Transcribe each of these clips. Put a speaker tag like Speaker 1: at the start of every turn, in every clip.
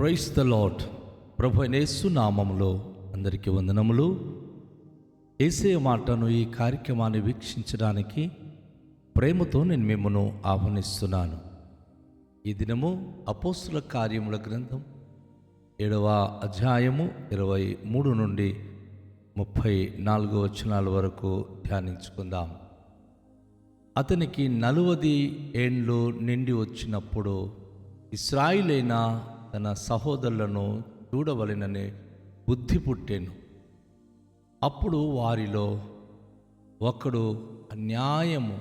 Speaker 1: Praise the lord. ప్రభు అయిన యేసు నామములో అందరికీ వందనములు. యేసయ్య మాటను ఈ కార్యక్రమాన్ని వీక్షించడానికి ప్రేమతో నేను మిమ్మల్ని ఆహ్వానిస్తున్నాను. ఈ దినము అపోస్తుల కార్యముల గ్రంథం 7వ అధ్యాయము 23 నుండి 34 వచనాల వరకు ధ్యానించుకుందాం. అతనికి 40 ఏండ్లు నిండి వచ్చినప్పుడు ఇశ్రాయేలైన తన సహోదరులను చూడవలెననే బుద్ధి పుట్టెను. అప్పుడు వారిలో ఒకడు అన్యాయము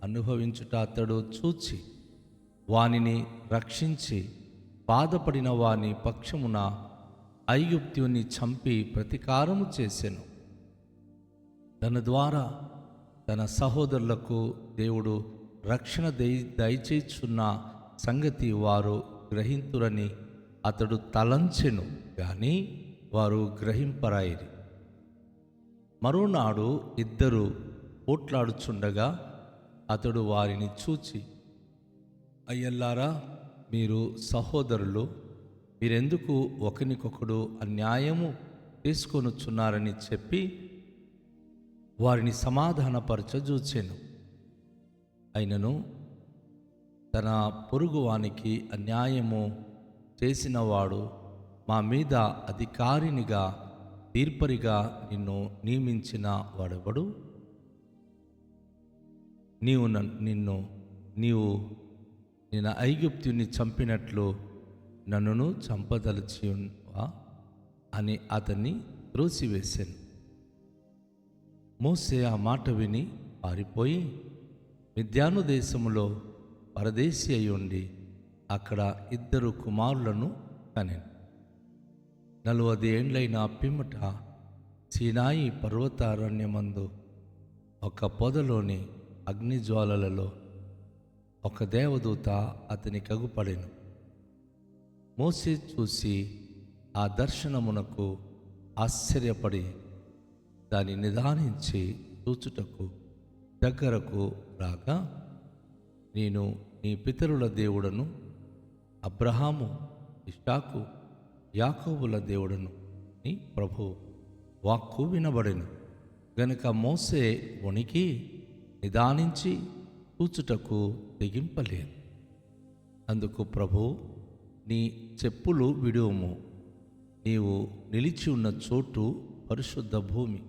Speaker 1: అనుభవించుట అతడు చూచి వానిని రక్షించి బాధపడిన వాని పక్షమున ఐగుప్తుని చంపి ప్రతీకారము చేసెను. తన ద్వారా తన సహోదరులకు దేవుడు రక్షణ దయచేయుచున్న సంగతి వారు గ్రహింతురని అతడు తలంచెను, కానీ వారు గ్రహింపరాయిరి. మరోనాడు ఇద్దరు పోట్లాడుచుండగా అతడు వారిని చూచి, అయ్యల్లారా, మీరు సహోదరులు, మీరెందుకు ఒకరికొకడు అన్యాయము తీసుకొనుచున్నారని చెప్పి వారిని సమాధానపరచజూచెను. అయినను తన పొరుగువానికి అన్యాయము చేసినవాడు మా మీద అధికారినిగా తీర్పరిగా నిన్ను నియమించిన వాడెవడు? నీవు నిన్న ఐగుప్తుని చంపినట్లు నన్నును చంపదలచివా అని అతన్ని త్రోసివేశాను. మోసే ఆ మాట విని పారిపోయి మిద్యాను దేశములో పరదేశి అయి ఉండి అక్కడ 2 కుమారులను కనెను. 40 ఏండ్లైన పిమ్మట సీనాయి పర్వతారణ్యమందు ఒక పొదలోని అగ్నిజ్వాలలలో ఒక దేవదూత అతనికి అగుపడెను. మోసే చూసి ఆ దర్శనమునకు ఆశ్చర్యపడి దాన్ని నిదానించి చూచుటకు దగ్గరకు రాగా, నేను నీ పితరుల దేవుడను, అబ్రహాము, ఇస్సాకు, యాకోబుల దేవుడను నీ ప్రభు వాక్కు వినబడెను. గనుక మోసే వణికి నిదానించి చూచుటకు తెగింపలేదు. అందుకు ప్రభు, నీ చెప్పులు విడువము, నీవు నిలిచి ఉన్న చోటు పరిశుద్ధ భూమి.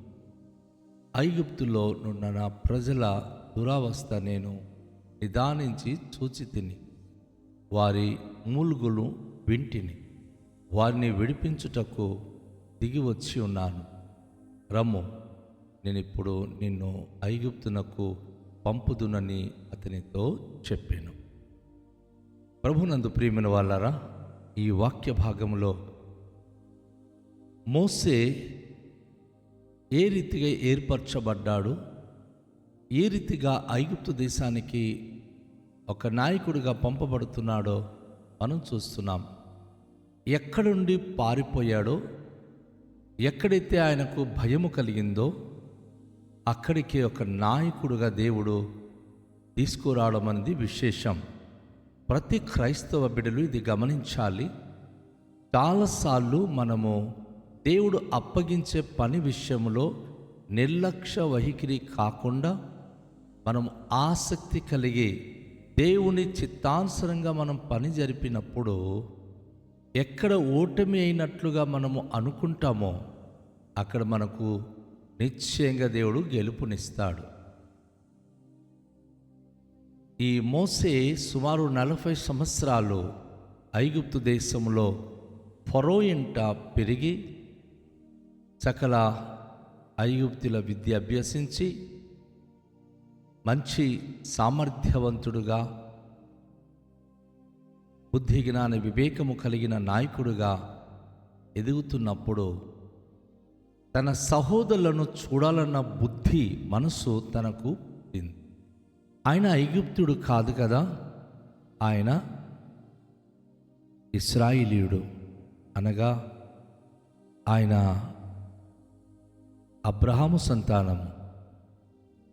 Speaker 1: ఐగుప్తులో నున్న నా ప్రజల దురావస్థ నేను నిదానించి చూచి తిని వారి మూలుగులు వింటిని. వారిని విడిపించుటకు దిగి వచ్చి ఉన్నాను. రమ్ము, నేనిప్పుడు నిన్ను ఐగుప్తునకు పంపుదునని అతనితో చెప్పాను. ప్రభునందు ప్రియమైన వాళ్ళారా, ఈ వాక్య భాగంలో మోసే ఏ రీతిగా ఏర్పరచబడ్డాడు, ఏ రీతిగా ఐగుప్తు దేశానికి ఒక నాయకుడిగా పంపబడుతున్నాడో మనం చూస్తున్నాం. ఎక్కడుండి పారిపోయాడో, ఎక్కడైతే ఆయనకు భయము కలిగిందో అక్కడికి ఒక నాయకుడిగా దేవుడు తీసుకురావడం అనేది విశేషం. ప్రతి క్రైస్తవ బిడ్డలు ఇది గమనించాలి. చాలాసార్లు మనము దేవుడు అప్పగించే పని విషయంలో నిర్లక్ష్య వైఖరి కాకుండా మనం ఆసక్తి కలిగి దేవుని చిత్తానుసారంగా మనం పని జరిపినప్పుడు ఎక్కడ ఓటమి అయినట్లుగా మనము అనుకుంటామో అక్కడ మనకు నిశ్చయంగా దేవుడు గెలుపునిస్తాడు. ఈ మోసే సుమారు 40 సంవత్సరాలు ఐగుప్తు దేశంలో ఫరో ఇంట పెరిగి సకల ఐగుప్తుల విద్య అభ్యసించి మంచి సామర్థ్యవంతుడుగా, బుద్ధి జ్ఞాన వివేకము కలిగిన నాయకుడుగా ఎదుగుతున్నప్పుడు తన సహోదరులను చూడాలన్న బుద్ధి మనసు తనకు పుట్టింది. ఆయన ఐగుప్తుడు కాదు కదా, ఆయన ఇశ్రాయేలీయుడు, అనగా ఆయన అబ్రహాము సంతానము.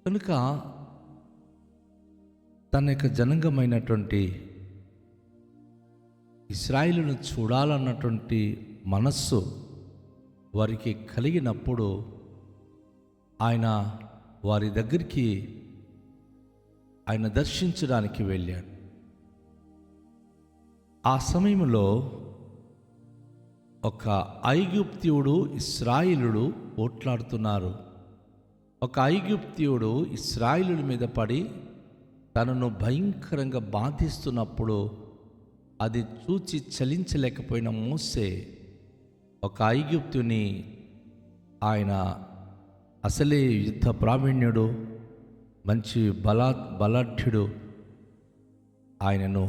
Speaker 1: కనుక తన యొక్క జనాంగమైనటువంటి ఇశ్రాయేలును చూడాలన్నటువంటి మనస్సు వారికి కలిగినప్పుడు ఆయన వారి దగ్గరికి ఆయన దర్శించడానికి వెళ్ళాడు. ఆ సమయంలో ఒక ఐగుప్తీయుడు ఇశ్రాయేలుడు పోట్లాడుతున్నారు. ఒక ఐగుప్తీయుడు ఇశ్రాయేలుల మీద పడి తనను భయంకరంగా బాధిస్తున్నప్పుడు అది చూచి చలించలేకపోయిన మోసే ఒక ఐగుప్తుని, ఆయన అసలే యుద్ధ ప్రావీణ్యుడు, మంచి బలాఢ్యుడు, ఆయనను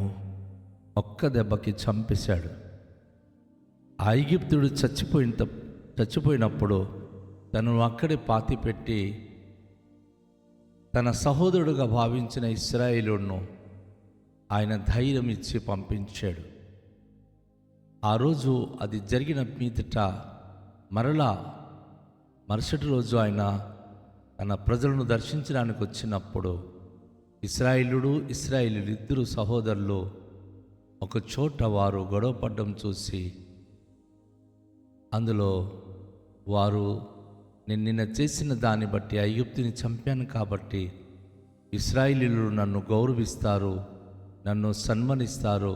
Speaker 1: ఒక్క దెబ్బకి చంపేశాడు. ఆ ఐగుప్తుడు చచ్చిపోయినప్పుడు తనను అక్కడే పాతిపెట్టి తన సహోదరుడుగా భావించిన ఇశ్రాయేలును ఆయన ధైర్యం ఇచ్చి పంపించాడు. ఆ రోజు అది జరిగిన మీదట మరలా మరుసటి రోజు ఆయన తన ప్రజలను దర్శించడానికి వచ్చినప్పుడు ఇశ్రాయేలుడు ఇశ్రాయేలీయులు ఇద్దరు సహోదరులు ఒక చోట వారు గొడవపడ్డం చూసి అందులో వారు నేను నిన్న చేసిన దాన్ని బట్టి ఐగుప్తుని చంపాను కాబట్టి ఇశ్రాయేలీయులు నన్ను గౌరవిస్తారు, నన్ను సన్మానిస్తారు,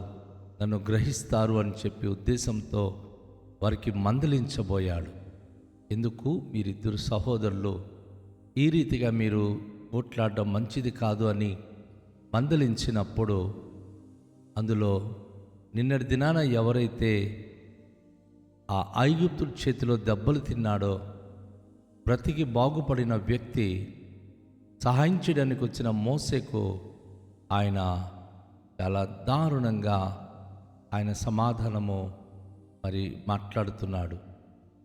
Speaker 1: నన్ను గ్రహిస్తారు అని చెప్పి ఉద్దేశంతో వారికి మందలించబోయాడు. ఎందుకు మీరిద్దరు సహోదరులు ఈ రీతిగా మీరు పోట్లాడడం మంచిది కాదు అని మందలించినప్పుడు అందులో నిన్నటి దినాన ఎవరైతే ఆ ఐగుప్తుడి చేతిలో దెబ్బలు తిన్నాడో బ్రతికి బాగుపడిన వ్యక్తి సహాయం చేయడానికి వచ్చిన మోసేకు ఆయన చాలా దారుణంగా ఆయన సమాధానము మాట్లాడుతున్నాడు.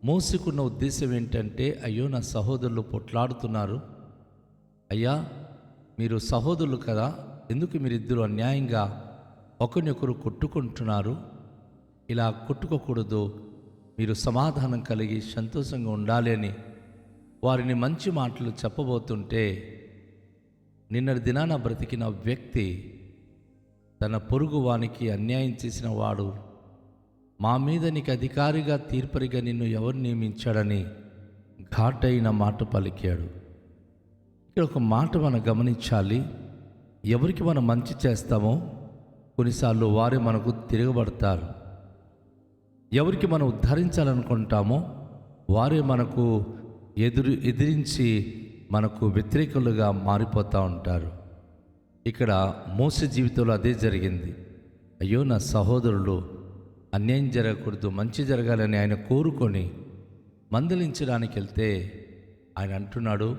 Speaker 1: మోసేకున్న ఉద్దేశం ఏంటంటే, అయ్యో నా సహోదరులు పొట్లాడుతున్నారు, అయ్యా మీరు సహోదరులు కదా, ఎందుకు మీరిద్దరూ అన్యాయంగా ఒకరినొకరు కొట్టుకుంటున్నారు? ఇలా కొట్టుకోకూడదు, మీరు సమాధానం కలిగి సంతోషంగా ఉండాలి అని వారిని మంచి మాటలు చెప్పబోతుంటే నిన్నటి దినాన బ్రతికిన వ్యక్తి తన పొరుగు వానికి అన్యాయం చేసిన వాడు, మా మీద నీకు అధికారిగా తీర్పరిగా నిన్ను ఎవరు నియమించాడని ఘాటైన మాట పలికాడు. ఇక్కడ ఒక మాట మనం గమనించాలి. ఎవరికి మనం మంచి చేస్తామో కొన్నిసార్లు వారే మనకు తిరగబడతారు. ఎవరికి మనం ఉద్ధరించాలనుకుంటామో వారే మనకు ఎదిరించి మనకు వ్యతిరేకులుగా మారిపోతూ ఉంటారు. ఇక్కడ మోసే జీవితంలో అదే జరిగింది. అయ్యో నా సహోదరులు అన్యాయం జరగకూడదు, మంచి జరగాలని ఆయన కోరుకొని మందలించడానికి వెళ్తే ఆయన అంటున్నాడు,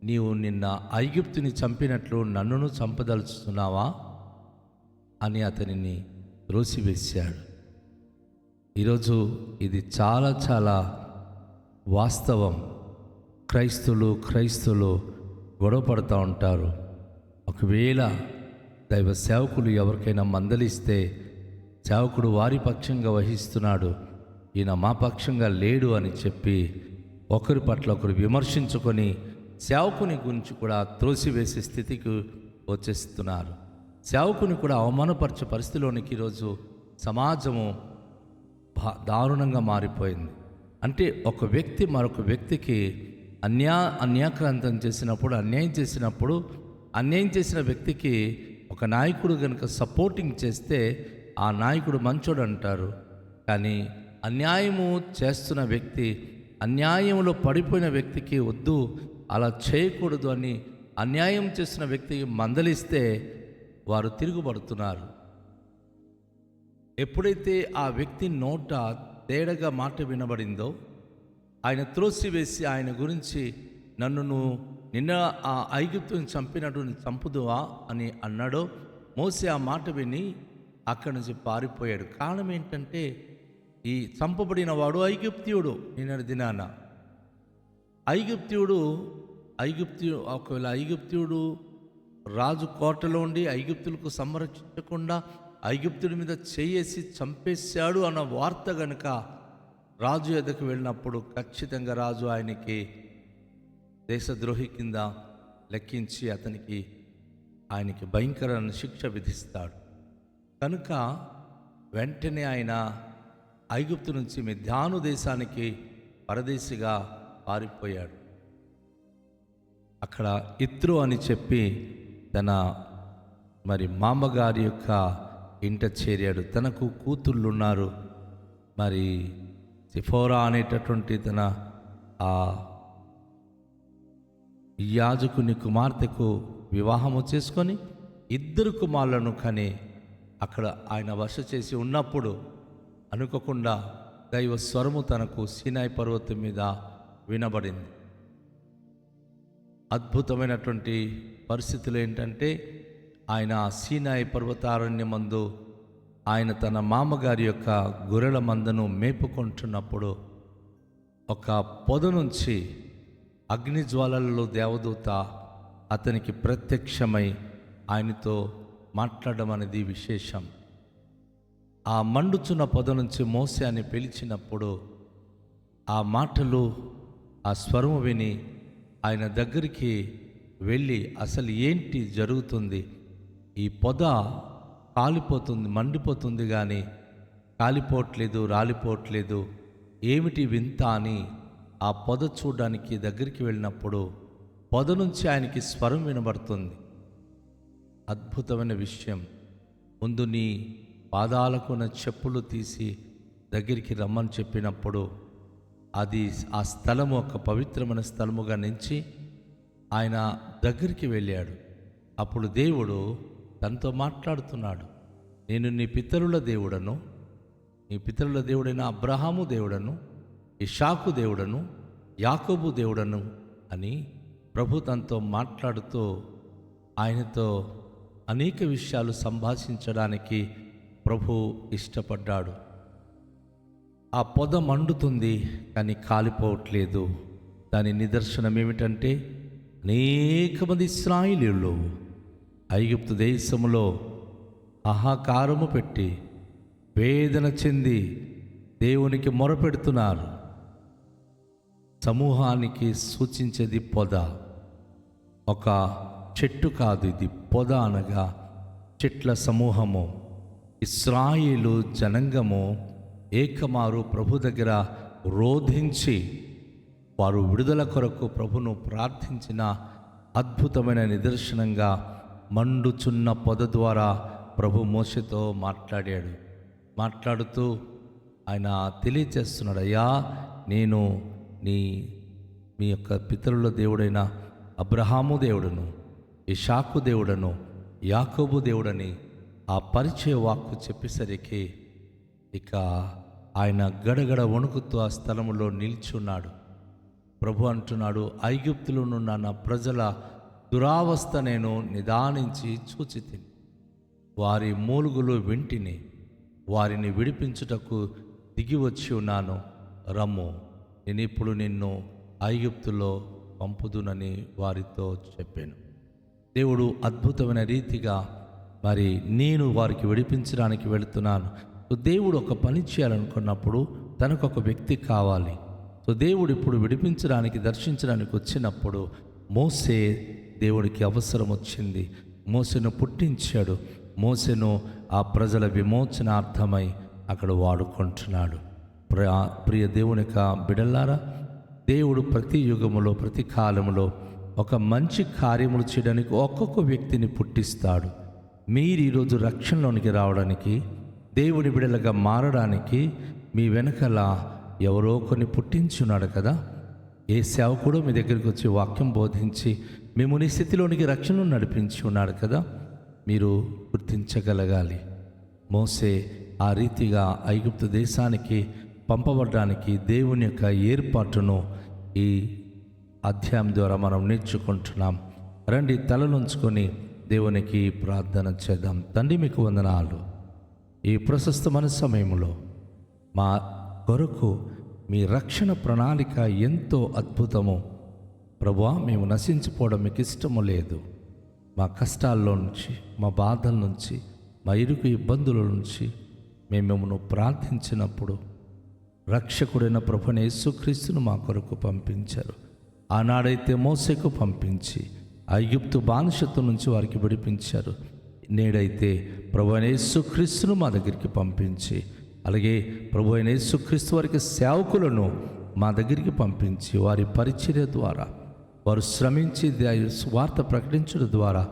Speaker 1: నీవు నిన్న ఐగుప్తుని చంపినట్లు నన్నును చంపదలుచుతున్నావా అని అతనిని త్రోసివేశాడు. ఈరోజు ఇది చాలా చాలా వాస్తవం. క్రైస్తులు గొడవ పడుతూ ఉంటారు. ఒకవేళ దైవ సేవకులు ఎవరికైనా మందలిస్తే సేవకుడు వారి పక్షంగా వహిస్తున్నాడు, ఈయన మా పక్షంగా లేడు అని చెప్పి ఒకరి పట్ల ఒకరు విమర్శించుకొని సేవకుని గురించి కూడా త్రోసివేసే స్థితికి వచ్చేస్తున్నారు. సేవకుని కూడా అవమానపరిచే పరిస్థితిలోనికి ఈరోజు సమాజము దారుణంగా మారిపోయింది. అంటే ఒక వ్యక్తి మరొక వ్యక్తికి అన్యాక్రాంతం చేసినప్పుడు, అన్యాయం చేసిన వ్యక్తికి ఒక నాయకుడు కనుక సపోర్టింగ్ చేస్తే ఆ నాయకుడు మంచోడు అంటారు. కానీ అన్యాయము చేస్తున్న వ్యక్తి, అన్యాయంలో పడిపోయిన వ్యక్తికి వద్దు అలా చేయకూడదు అని అన్యాయం చేస్తున్న వ్యక్తికి మందలిస్తే వారు తిరుగుబడుతున్నారు. ఎప్పుడైతే ఆ వ్యక్తి నోట తేడగా మాట వినబడిందో ఆయన త్రోసివేసి ఆయన గురించి నన్ను నిన్న ఆ ఐగుప్తుని చంపినట్టు చంపుదువా అని అన్నాడో మోసే ఆ మాట విని అక్కడి నుంచి పారిపోయాడు. కారణం ఏంటంటే ఈ చంపబడిన వాడు ఐగుప్తీయుడు. నిన్నటి దినాన ఒకవేళ ఐగుప్తీయుడు రాజు కోటలో ఉండి ఐగుప్తులకు సంరక్షించకుండా ఐగుప్తుడి మీద చేయేసి చంపేశాడు అన్న వార్త గనుక రాజు ఎద్దకు వెళ్ళినప్పుడు ఖచ్చితంగా రాజు ఆయనకి దేశద్రోహి కింద లెక్కించి ఆయనకి భయంకరమైన శిక్ష విధిస్తాడు. కనుక వెంటనే ఆయన ఐగుప్తు నుంచి మిద్యాను దేశానికి పరదేశిగా పారిపోయాడు. అక్కడ ఇత్రో అని చెప్పి తన మామగారి యొక్క ఇంట చేరాడు. తనకు కూతుళ్ళు ఉన్నారు. మరి సిఫోరా అనేటటువంటి తన ఆ యాజకుని కుమార్తెకు వివాహము చేసుకొని 2 కుమారులను కని అక్కడ ఆయన వశ చేసి ఉన్నప్పుడు అనుకోకుండా దైవ స్వరము తనకు సీనాయి పర్వతం మీద వినబడింది. అద్భుతమైనటువంటి పరిస్థితులు ఏంటంటే, ఆయన సీనాయి పర్వతారణ్యమందు ఆయన తన మామగారి యొక్క గొర్రెల మందను మేపుకుంటున్నప్పుడు ఒక పొద నుంచి అగ్నిజ్వాలలలో దేవదూత అతనికి ప్రత్యక్షమై ఆయనతో మాట్లాడడం అనేది విశేషం. ఆ మండుచున్న పొద నుంచి మోసే అని పిలిచినప్పుడు ఆ మాటలు, ఆ స్వరము విని ఆయన దగ్గరికి వెళ్ళి అసలు ఏంటి జరుగుతుంది, ఈ పొద కాలిపోతుంది, మండిపోతుంది కానీ కాలిపోవట్లేదు, రాలిపోవట్లేదు, ఏమిటి వింత అని ఆ పొద చూడడానికి దగ్గరికి వెళ్ళినప్పుడు పొద నుంచి ఆయనకి స్వరం వినబడుతుంది. అద్భుతమైన విషయం. ముందు నీ పాదాలకు ఉన్న చెప్పులు తీసి దగ్గరికి రమ్మని చెప్పినప్పుడు అది ఆ స్థలము ఒక పవిత్రమైన స్థలముగా నుంచి ఆయన దగ్గరికి వెళ్ళాడు. అప్పుడు దేవుడు తనతో మాట్లాడుతున్నాడు. నేను నీ పితరుల దేవుడను, నీ పితరుల దేవుడైన అబ్రహాము దేవుడను, ఇషాకు దేవుడను, యాకోబు దేవుడను అని ప్రభు తనతో మాట్లాడుతూ ఆయనతో అనేక విషయాలు సంభాషించడానికి ప్రభు ఇష్టపడ్డాడు. ఆ పొద మండుతుంది కానీ కాలిపోవట్లేదు. దాని నిదర్శనం ఏమిటంటే, అనేక మంది ఇశ్రాయేలీయులు ఐగుప్తు దేశములో ఆహాకారము పెట్టి వేదన చెంది దేవునికి మొరపెడుతున్నారు. సమూహానికి సూచించేది పొద, ఒక చెట్టు కాదు. ఇది పొద అనగా చెట్ల సమూహము. ఇశ్రాయేలు జనాంగము ఏకమారు ప్రభు దగ్గర రోధించి వారు విడుదల కొరకు ప్రభును ప్రార్థించిన అద్భుతమైన నిదర్శనంగా మండుచున్న పొద ద్వారా ప్రభు మోషేతో మాట్లాడాడు. మాట్లాడుతూ ఆయన తెలియచేస్తున్నాడు, అయ్యా నేను మీ యొక్క పితరుల దేవుడైన అబ్రహాము దేవుడను, ఇషాకు దేవుడను, యాకోబు దేవుడని ఆ పరిచయ వాక్కు చెప్పేసరికి ఇక ఆయన గడగడ వణుకుతూ ఆ స్థలములో నిల్చున్నాడు. ప్రభు అంటున్నాడు, ఐగుప్తులోనున్న నా ప్రజల దురావస్థ నేను నిదానించి చూచితిని. వారి మూలుగులు వింటిని, వారిని విడిపించుటకు దిగి వచ్చి ఉన్నాను. రమ్ము, నేను ఇప్పుడు నిన్ను ఐగుప్తులో పంపుదునని వారితో చెప్పాను. దేవుడు అద్భుతమైన రీతిగా నేను వారికి విడిపించడానికి వెళుతున్నాను. దేవుడు ఒక పని చేయాలనుకున్నప్పుడు తనకు ఒక వ్యక్తి కావాలి. దేవుడు ఇప్పుడు విడిపించడానికి, దర్శించడానికి వచ్చినప్పుడు మోసే దేవుడికి అవసరం వచ్చింది. మోసెను పుట్టించాడు. మోసెను ఆ ప్రజల విమోచనార్థమై అక్కడ వాడుకుంటున్నాడు. ప్రియ దేవుని యొక్క బిడ్డలారా, దేవుడు ప్రతి యుగములో, ప్రతి కాలములో ఒక మంచి కార్యములు చేయడానికి ఒక్కొక్క వ్యక్తిని పుట్టిస్తాడు. మీరు ఈరోజు రక్షణలోనికి రావడానికి, దేవుని బిడ్డలుగా మారడానికి మీ వెనకాల ఎవరో కొన్ని పుట్టించున్నాడు కదా. ఏ సేవకుడు మీ దగ్గరికి వచ్చి వాక్యం బోధించి మిమ్మల్ని స్థితిలోనికి రక్షణను నడిపించి ఉన్నాడు కదా. మీరు గుర్తించగలగాలి. మోసే ఆ రీతిగా ఐగుప్తు దేశానికి పంపబడడానికి దేవుని యొక్క ఏర్పాటును ఈ అధ్యాయం ద్వారా మనం నేర్చుకుంటున్నాం. రండి, తలలుంచుకొని దేవునికి ప్రార్థన చేద్దాం. తండ్రి, మీకు వందనాలు. ఈ ప్రశస్తమైన సమయంలో మా కొరకు మీ రక్షణ ప్రణాళిక ఎంతో అద్భుతము. ప్రభువా, మేము నశించిపోవడం మీకు ఇష్టము లేదు. మా కష్టాల్లో నుంచి, మా బాధల నుంచి, మా ఇరుకు ఇబ్బందుల నుంచి మేము మిమ్మల్ని ప్రార్థించినప్పుడు రక్షకుడైన ప్రభువైన యేసుక్రీస్తును మా కొరకు పంపించారు. ఆనాడైతే మోసేకు పంపించి ఐగుప్తు బానిసత్వం నుంచి వారికి విడిపించారు. నేడైతే ప్రభు అయిన యేసుక్రీస్తును మా దగ్గరికి పంపించి, అలాగే ప్రభు అయిన యేసుక్రీస్తు వారికి సేవకులను మా దగ్గరికి పంపించి, వారి పరిచర్య ద్వారా, వారు శ్రమించి సువార్త ప్రకటించడం ద్వారా,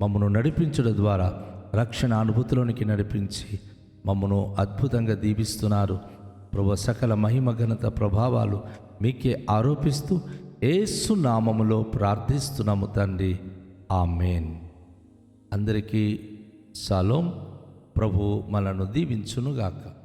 Speaker 1: మమ్మను నడిపించడం ద్వారా రక్షణ అనుభూతిలోనికి నడిపించి మమ్మను అద్భుతంగా దీవిస్తున్నారు. ప్రభు సకల మహిమ ఘనత ప్రభావాలు మీకే ఆరోపిస్తూ యేసు నామములో ప్రార్థిస్తున్నాము తండ్రి, ఆమేన్. అందరికీ షలోం. ప్రభు మనను దీవించునుగాక.